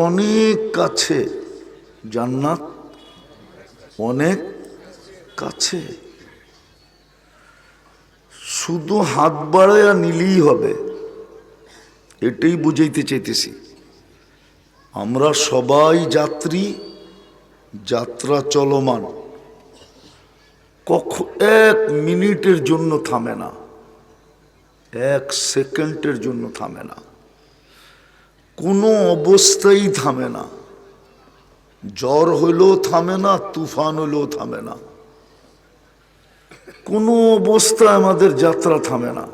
অনেক কাছে, জান্নাত অনেক কাছে, শুধু হাত বাড়াইয়া নিলেই হবে। এটাই বুঝাইতে চাইতেছি। আমরা সবাই যাত্রী, যাত্রা চলমান, এক মিনিটের জন্য থামে না, এক সেকেন্ডের জন্য থামে না, কোনো অবস্থায় থামে না। জ্বর হইলেও থামে না, তুফান হইলেও থামে না, কোনো অবস্থায় আমাদের যাত্রা থামে না।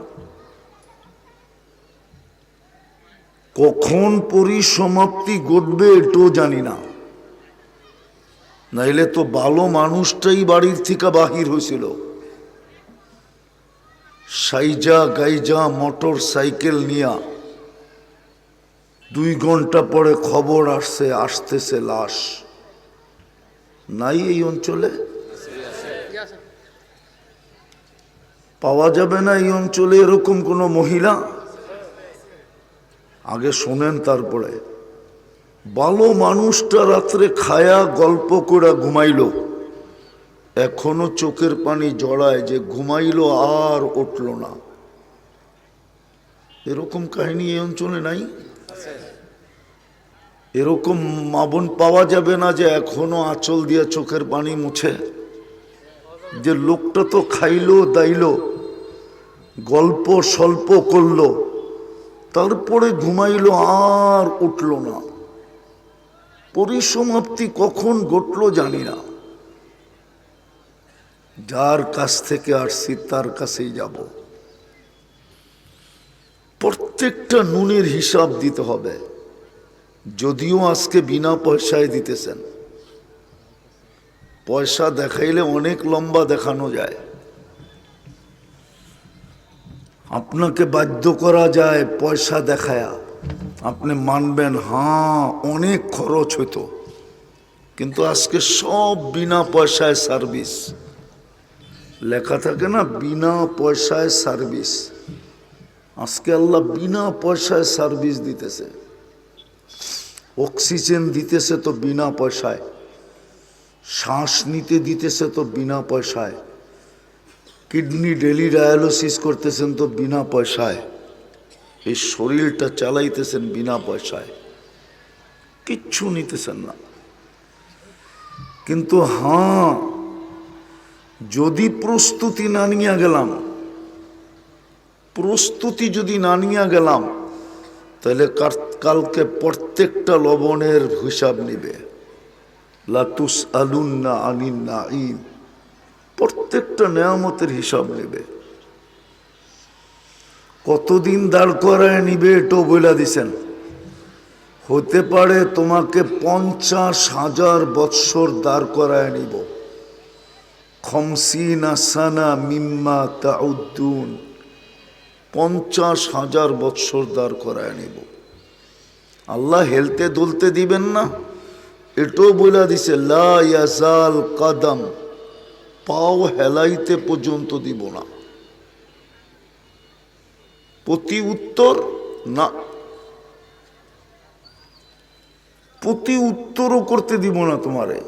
কখন পরিসমাপ্তি ঘটবে এটাও জানি না। নাইলে তো ভালো মানুষটাই বাড়ির থেকে বাহির হয়েছিল, সাইজা গাইজা মোটর সাইকেল নিয়া, 2 ঘন্টা পরে খবর আসছে আসতেছে লাশ। নাই এই অঞ্চলে? পাওয়া যাবে না এই অঞ্চলে এরকম কোন মহিলা? আগে শোনেন, তারপরে ভালো মানুষটা রাত্রে খায়া গল্প করে ঘুমাইল, এখনো চোখের পানি জড়ায় যে ঘুমাইল আর উঠল না। এরকম কাহিনী এই অঞ্চলে নাই? এরকম মা বোন পাওয়া যাবে না যে এখনো আঁচল দিয়ে চোখের পানি মুছে, যে লোকটা তো খাইলো দাইলো, গল্প স্বল্প করলো, তারপরে ঘুমাইলো আর উঠল না। পরিসমাপ্তি কখন ঘটলো জানি না। যার কাছ থেকে আসছি তার কাছেই যাব। প্রত্যেকটা নুনের হিসাব দিতে হবে, যদিও আজকে বিনা পয়সায় দিতেছেন। পয়সা দেখাইলে অনেক লম্বা দেখানো যায়, আপনাকে বাধ্য করা যায় পয়সা দেখায়া, আপনি মানবেন হ্যাঁ অনেক খরচ হইতো, কিন্তু আজকে সব বিনা পয়সায় সার্ভিস লেখা থাকে না, বিনা পয়সায় সার্ভিস। আজকে আল্লাহ বিনা পয়সায় সার্ভিস দিতেছে। অক্সিজেন দিতেছে তো বিনা পয়সায়, শ্বাস নিতে দিতেছে তো বিনা পয়সায়, কিডনি ডেলি ডায়ালিসিস করতেছেন তো বিনা পয়সায়, এই শরীরটা চালাইতেছেন বিনা পয়সায়, কিচ্ছু নিতেছেন না। কিন্তু হ্যাঁ, যদি প্রস্তুতি না নিয়ে গেলাম, প্রস্তুতি যদি না নিয়ে গেলাম, তাহলে কালকে প্রত্যেকটা লবণের হিসাব নিবে। লা তুসআলুন্না আনিন নাঈম, প্রত্যেকটা নেয়ামতের হিসাব নেবে। কতদিন দাঁড় করায় নিবে এটাও বলে দিছেন। হতে পারে তোমাকে 50,000 বৎসর দাঁড় করায় নিব। 50 সানা মিম্মা তাউদ্দুন, 50,000 বৎসর দাঁড় করায় নিব। আল্লাহ হেলতে দুলতে দিবেন না, এটাও বলে দিছে লা ইয়াজাল কাদাম, পাও হেলাইতে পর্যন্ত দিব না। প্রতি উত্তর না, প্রতি উত্তরও করতে দিব না তোমারে।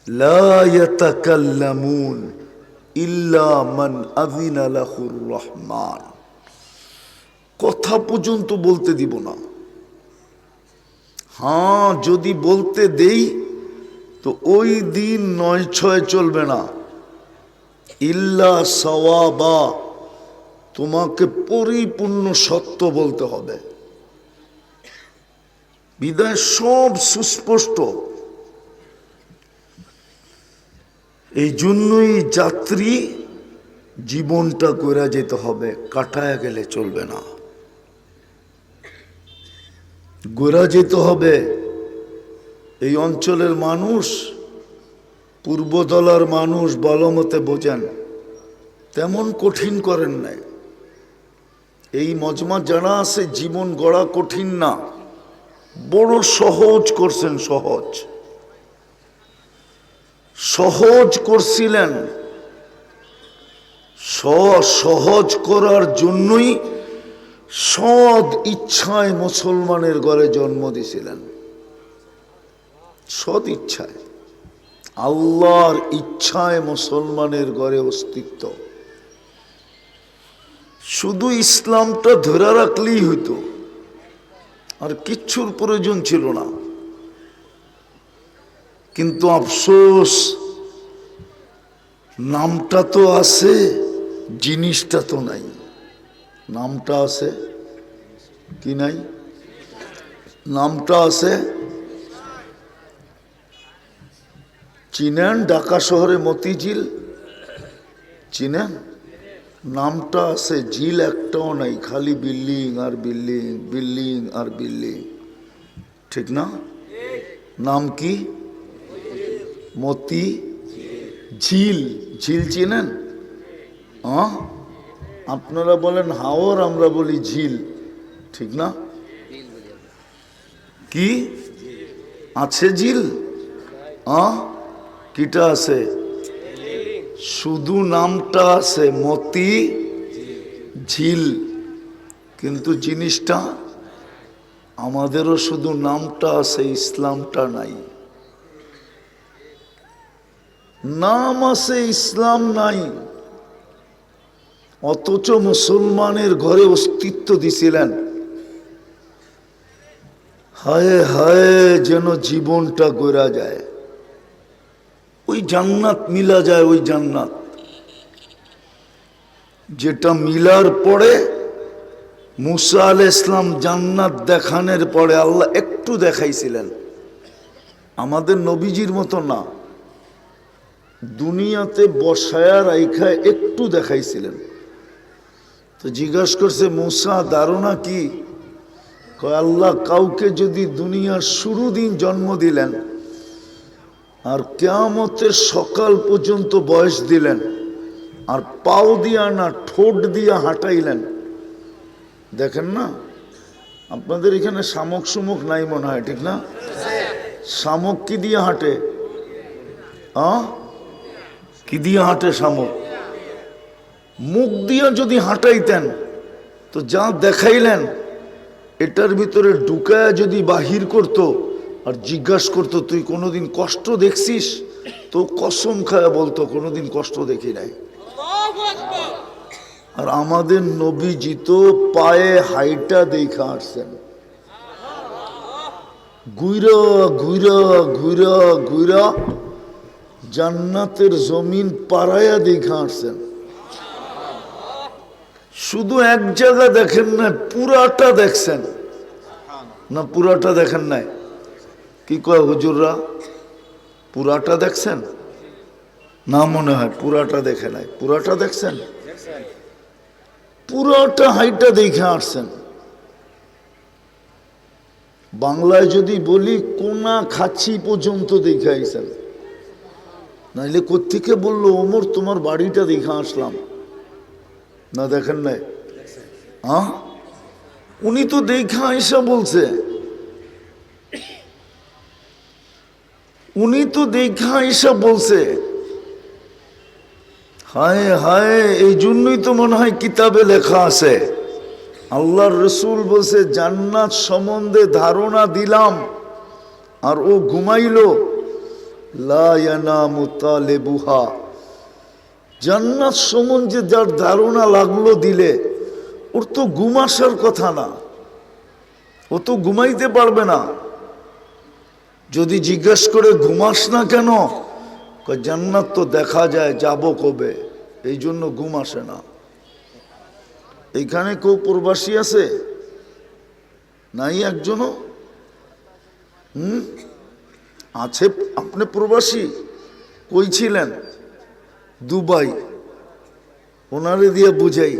লা ইয়াতাকাল্লামুন ইল্লা মান আযিনা লাহুর রহমান, কথা পর্যন্ত বলতে দিব না। হ্যাঁ, যদি বলতে দেই তো ওই দিন 9-6 চলবে না, ইল্লা সাওয়াবা, তোমাকে পরিপূর্ণ সত্য বলতে হবে। বিদায় সব সুস্পষ্ট। এই জন্যই যাত্রী জীবনটা করে যেতে হবে, কাটায় গেলে চলবে না, গোরা যেতে হবে। এই অঞ্চলের মানুষ, পূর্বদলার মানুষ বলমতে বোঝেন, তেমন কঠিন করেন নাই। এই মজমা যারা আছে, জীবন গড়া কঠিন না, বড় সহজ করছেন। সহজ সহজ করছিলেন। সহজ করার জন্যই সৎ ইচ্ছায় মুসলমানের ঘরে জন্ম দিয়েছিলেন, সৎ ইচ্ছায়, আল্লাহর ইচ্ছায় মুসলমানের ঘরে অস্তিত্ব। শুধু ইসলামটা ধরে রাখলেই হইতো, আর কিচ্ছুর প্রয়োজন ছিল না। কিন্তু আফসোস, নামটা তো আছে, জিনিসটা তো নাই। নামটা আছে কি নাই? নামটা আছে। চিনেন ঢাকা শহরে মতিঝিল? চিনেন? নামটা আছে, ঝিল একটাও নাই, খালি বিল্ডিং আর বিল্ডিং, বিল্ডিং আর বিল্ডিং, ঠিক না? নাম কি? মতি ঝিল। ঝিল চিনেন? আপনারা বলেন হাওর, আমরা বলি ঝিল, ঠিক না? কি আছে ঝিল? কিটা আছে? শুধু নামটা আছে মতি ঝিল, কিন্তু জিনিসটা আমাদেরও শুধু নামটা আছে, ইসলামটা নাই। নাম আছে, ইসলাম নাই। অথচ মুসলমানের ঘরে অস্তিত্ব দিছিলেন। হায় হায়, যেন জীবনটা গড়া যায়, ওই জান্নাত মিলা যায়, ওই জান্নাত যেটা মিলার পরে মুসা আলাইহিস সালাম জান্নাত দেখানোর পরে আল্লাহ একটু দেখাইছিলেন, আমাদের নবীজির মতো না, দুনিয়াতে বসায়া রাইখা একটু দেখাইছিলেন। তো জিজ্ঞাসা করছে, মুসা ধারণা কি? কয় আল্লাহ কাউকে যদি দুনিয়ার শুরু দিন জন্ম দিলেন আর কিয়ামতের সকাল পর্যন্ত বয়স দিলেন, আর পাও দিয়া না ঠোঁট দিয়া হাঁটাইলেন, দেখেন না আপনাদের এখানে শামুক সুমুক নাই মনে হয়, ঠিক না? শামুক কি দিয়ে হাঁটে? কি দিয়ে হাঁটে শামুক? মুখ দিয়া যদি হাঁটাইতেন তো যা দেখাইলেন এটার ভিতরে ঢুকায় যদি বাহির করত আর জিজ্ঞাসা করতো তুই কোনোদিন কষ্ট দেখছিস, তো কসম খায়া বলতো কোনোদিন কষ্ট দেখি নাই। আর আমাদের নবীজি তো পায়ে হাইটা দেখা আসছেন, ঘুরা ঘুরা ঘুরা ঘুরা জান্নাতের জমিন পাড়ায়া দেখা আসছেন। শুধু এক জায়গা দেখেন না, পুরাটা দেখছেন না? পুরাটা দেখেন নাই? কি কয় হুজুররা, পুরাটা দেখছেন না? মনে হয় পুরাটা দেখে নাই। পুরাটা দেখছেন? পুরাটা হাইটা দেখে আসছেন। বাংলায় যদি বলি কোনা খাচ্ছি পর্যন্ত দেখে আইছেন, নাইলে কোত্থেকে বললো ওমর তোমার বাড়িটা দেখে আসলাম, না দেখেন নাই? উনি তো দেখা আইসা বলছে, উনি তো দেখা আইসা বলছে। হায় হায়, এই জন্যই তো মনে হয় কিতাবে লেখা আছে, আল্লাহর রসুল বলছে জান্নাত সম্বন্ধে ধারণা দিলাম আর ও ঘুমাইলো, লা ইয়ানামু তালিবুহা। জান্নাত সম্বন্ধে যার ধারণা লাগলো দিলে, ওর তো ঘুম আসার কথা না, ও তো ঘুমাইতে পারবে না। যদি জিজ্ঞেস করে ঘুমাস না কেন, জান্নাত তো দেখা যায়, যাব কবে, এই জন্য ঘুম আসে না। এইখানে কেউ প্রবাসী আছে? নাই একজনও? আছে। আপনি প্রবাসী? কই ছিলেন? দুবাই। ওনারে দিয়ে বুঝাই।